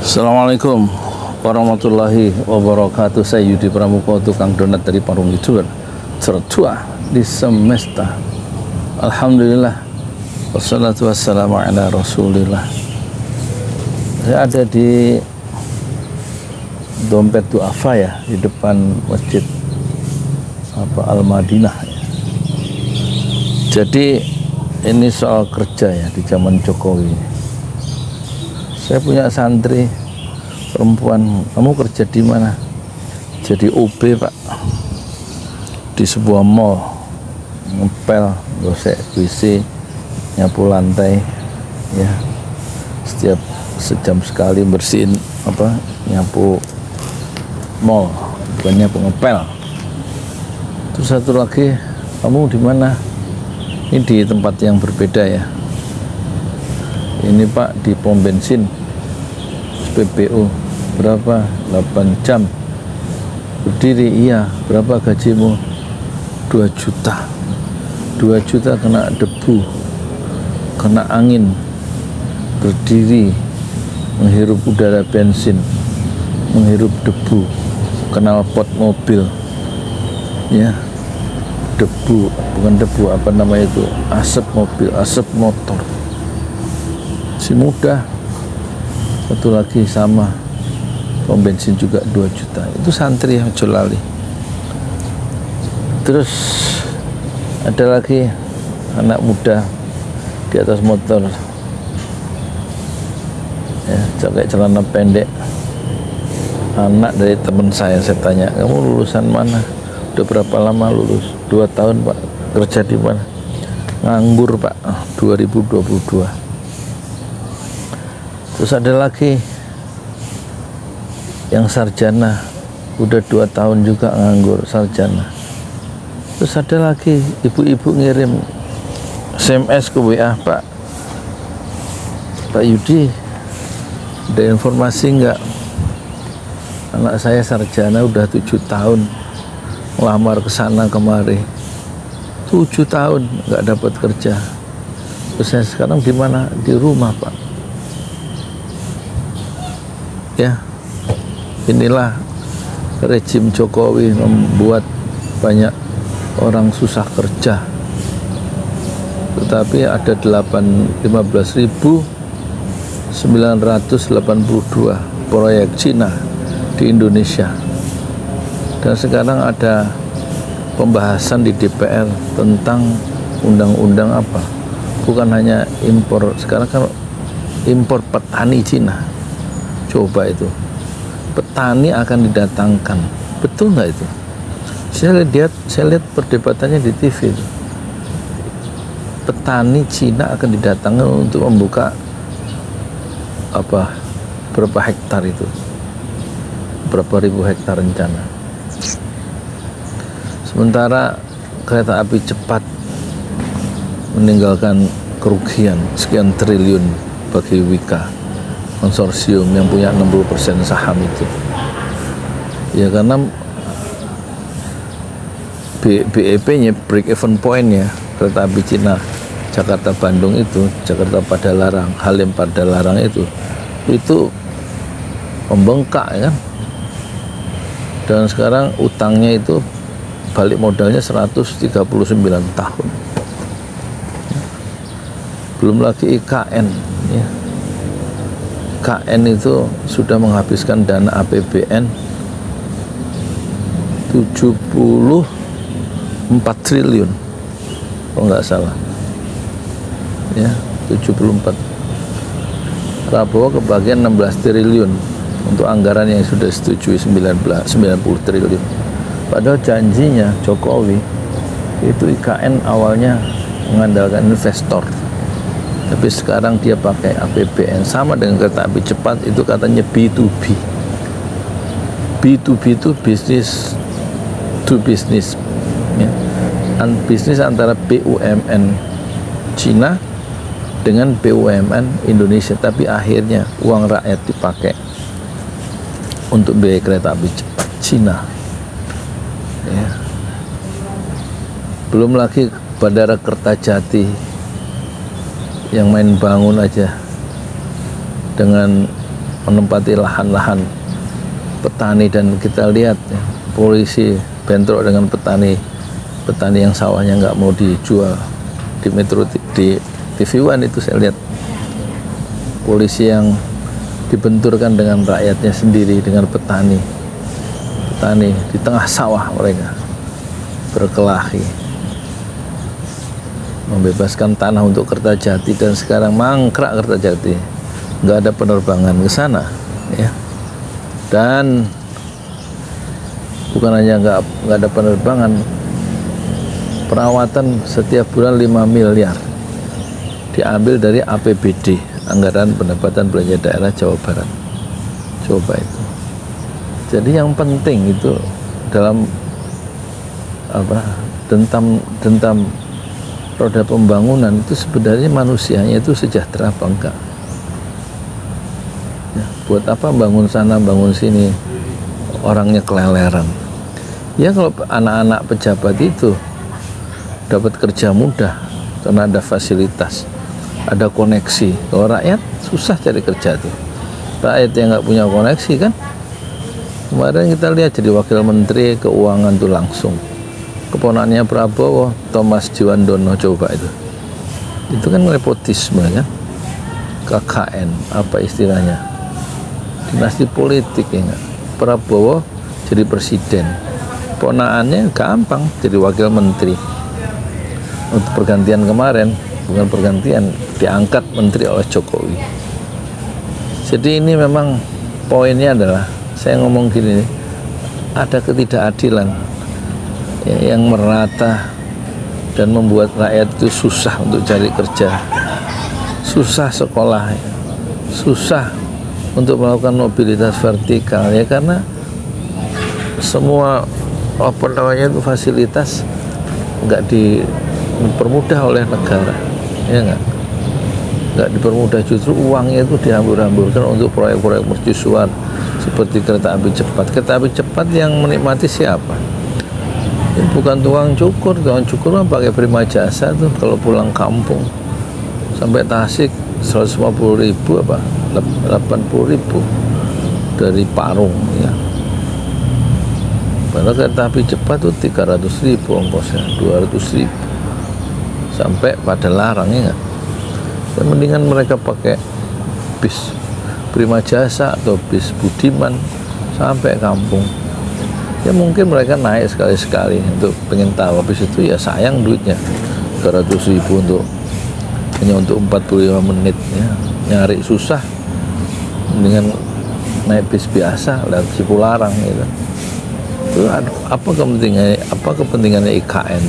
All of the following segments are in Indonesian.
Assalamualaikum warahmatullahi wabarakatuh. Saya Yudi Pramuko, tukang donat dari Parung Youtuber tertua di semesta. Alhamdulillah, wassalatu wassalamu ala rasulillah. Saya ada di Dompet Duafa ya, di depan masjid Al-Madinah ya. Jadi ini soal kerja ya di zaman Jokowi. Saya punya santri perempuan, kamu kerja di mana? Jadi OB Pak, di sebuah mall, ngepel, gosek WC, nyapu lantai, ya. Setiap sejam sekali bersihin nyapu mall, bukan nyapu, ngepel. Terus satu lagi, kamu di mana? Ini di tempat yang berbeda ya. Ini Pak di pom bensin SPBU. Berapa? 8 jam berdiri. Iya. Berapa gajimu? 2 juta. 2 juta kena debu, kena angin, berdiri, menghirup udara bensin, menghirup debu, kenal pot mobil, ya, debu, bukan debu, apa namanya itu, asap mobil, asap motor. Si muda. Satu lagi sama, pom bensin juga 2 juta. Itu santri yang Jolali. Terus ada lagi anak muda di atas motor, ya, pakai celana pendek. Anak dari teman saya tanya, kamu lulusan mana? Udah berapa lama lulus? 2 tahun Pak. Kerja di mana? Nganggur Pak, 2022. Terus ada lagi yang sarjana, udah 2 tahun juga nganggur, sarjana. Terus ada lagi ibu-ibu ngirim SMS ke WA, Pak Yudi, ada informasi enggak? Anak saya sarjana udah 7 tahun ngelamar ke sana kemari, 7 tahun nggak dapat kerja. Terus saya sekarang di mana? Di rumah Pak. Ya, inilah rejim Jokowi membuat banyak orang susah kerja. Tetapi ada 15.982 proyek Cina di Indonesia. Dan sekarang ada pembahasan di DPR tentang undang-undang apa? Bukan hanya impor, sekarang kan impor petani Cina. Coba itu, petani akan didatangkan, betul nggak itu? Saya lihat perdebatannya di TV itu. Petani Cina akan didatangkan untuk membuka berapa hektar itu, berapa ribu hektar rencana. Sementara kereta api cepat meninggalkan kerugian sekian triliun bagi Wika konsorsium yang punya 60% saham itu. Ya karena BEP-nya, break even point-nya, kereta api Cina Jakarta Bandung itu, Jakarta Padalarang, Halim Padalarang itu membengkak ya kan. Dan sekarang utangnya itu balik modalnya 139 tahun. Belum lagi IKN ya. KN itu sudah menghabiskan dana APBN 74 triliun kalau nggak salah ya, 74. Prabowo kebagian 16 triliun untuk anggaran yang sudah disetujui 90 triliun. Padahal janjinya Jokowi itu IKN awalnya mengandalkan investor, tapi sekarang dia pakai APBN. Sama dengan kereta api cepat itu katanya B2B. B2B itu bisnis to bisnis ya. Bisnis antara BUMN Cina dengan BUMN Indonesia, tapi akhirnya uang rakyat dipakai untuk biaya kereta api cepat Cina ya. Belum lagi Bandara Kertajati yang main bangun aja dengan menempati lahan-lahan petani, dan kita lihat ya, polisi bentrok dengan petani yang sawahnya nggak mau dijual. Di Metro, di TV One itu saya lihat polisi yang dibenturkan dengan rakyatnya sendiri, dengan petani di tengah sawah mereka berkelahi membebaskan tanah untuk Kertajati, dan sekarang mangkrak Kertajati, nggak ada penerbangan ke sana ya. Dan bukan hanya nggak ada penerbangan, perawatan setiap bulan 5 miliar diambil dari APBD, anggaran pendapatan belanja daerah Jawa Barat. Coba itu. Jadi yang penting itu dalam dentam roda pembangunan itu sebenarnya manusianya itu sejahtera apa enggak ya, buat apa bangun sana bangun sini orangnya keleleran ya. Kalau anak-anak pejabat itu dapat kerja mudah karena ada fasilitas, ada koneksi. Kalau rakyat susah cari kerja tuh, rakyat yang nggak punya koneksi kan. Kemarin kita lihat jadi wakil menteri keuangan tuh langsung keponannya Prabowo, Thomas Jiwandono, coba itu kan nepotisme kan, KKN apa istilahnya, dinasti politik ya enggak? Prabowo jadi presiden, ponaannya gampang jadi wakil menteri. Untuk pergantian kemarin, bukan pergantian, diangkat menteri oleh Jokowi. Jadi ini memang poinnya adalah, saya ngomong gini, ada ketidakadilan ya, yang merata dan membuat rakyat itu susah untuk cari kerja, susah sekolah, ya, susah untuk melakukan mobilitas vertikal ya, karena semua itu fasilitas nggak dipermudah oleh negara ya, nggak dipermudah, justru uangnya itu dihambur-hamburkan untuk proyek-proyek mercusuar seperti kereta api cepat. Kereta api cepat yang menikmati siapa? Ya, bukan tukang cukur kan pakai prima jasa tuh kalau pulang kampung sampai Tasik 150.000 apa 80.000 dari Parung ya. Padahal kereta api cepat tuh 300.000 ongkosnya, 200.000 sampai pada larang ya. Ya, mendingan mereka pakai bis prima jasa atau bis Budiman sampai kampung. Ya mungkin mereka naik sekali-sekali untuk pengen tahu, habis itu ya sayang duitnya 300.000 hanya untuk 45 menit ya. Nyari susah, mendingan naik bis biasa lewat Cipularang gitu. Itu apa kepentingannya IKN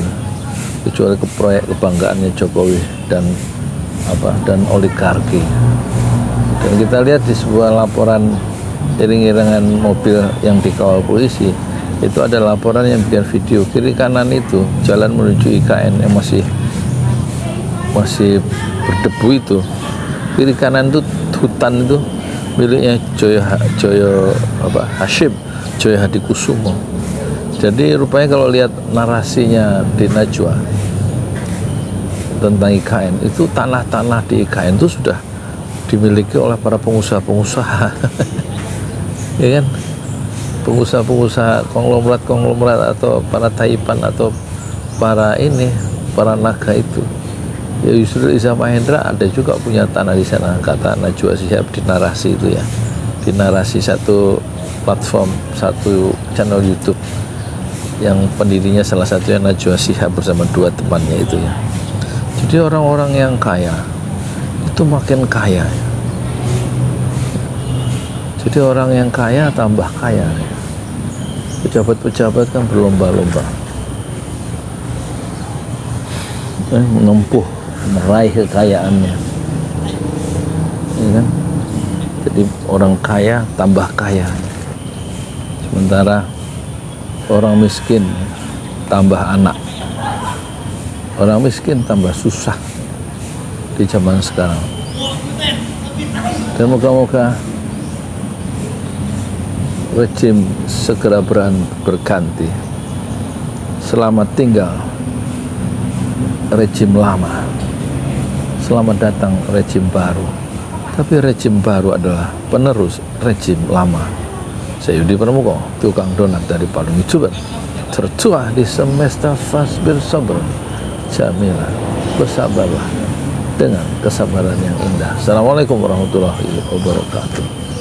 kecuali ke proyek kebanggaannya Jokowi dan oligarki. Dan kita lihat di sebuah laporan iring-iringan mobil yang dikawal polisi, itu ada laporan yang bikin video kiri kanan itu jalan menuju IKN yang masih berdebu itu, kiri kanan itu hutan itu miliknya Hashim Joyo Hadikusumo. Jadi rupanya kalau lihat narasinya di Najwa tentang IKN, itu tanah-tanah di IKN itu sudah dimiliki oleh para pengusaha-pengusaha ya kan, pengusaha-pengusaha konglomerat atau para taipan atau para naga itu ya. Yusril Iza Mahendra ada juga punya tanah di sana, kata Najwa Shihab di narasi itu ya, di narasi satu platform, satu channel YouTube yang pendirinya salah satunya Najwa Shihab bersama 2 temannya itu ya. Jadi orang-orang yang kaya itu makin kaya. Jadi orang yang kaya tambah kaya. Pejabat-pejabat kan berlomba-lomba menempuh, meraih kekayaannya ya kan? Jadi orang kaya tambah kaya, sementara orang miskin tambah anak, orang miskin tambah susah di zaman sekarang. Dan moga-moga rejim segera berganti. Selamat tinggal rejim lama, selamat datang rejim baru. Tapi rejim baru adalah penerus rejim lama. Saya Yudi Pramuko, tukang donat dari Palu, YouTuber tertua di semesta Fasbir Sabr Jamila. Bersabarlah dengan kesabaran yang indah. Assalamualaikum warahmatullahi wabarakatuh.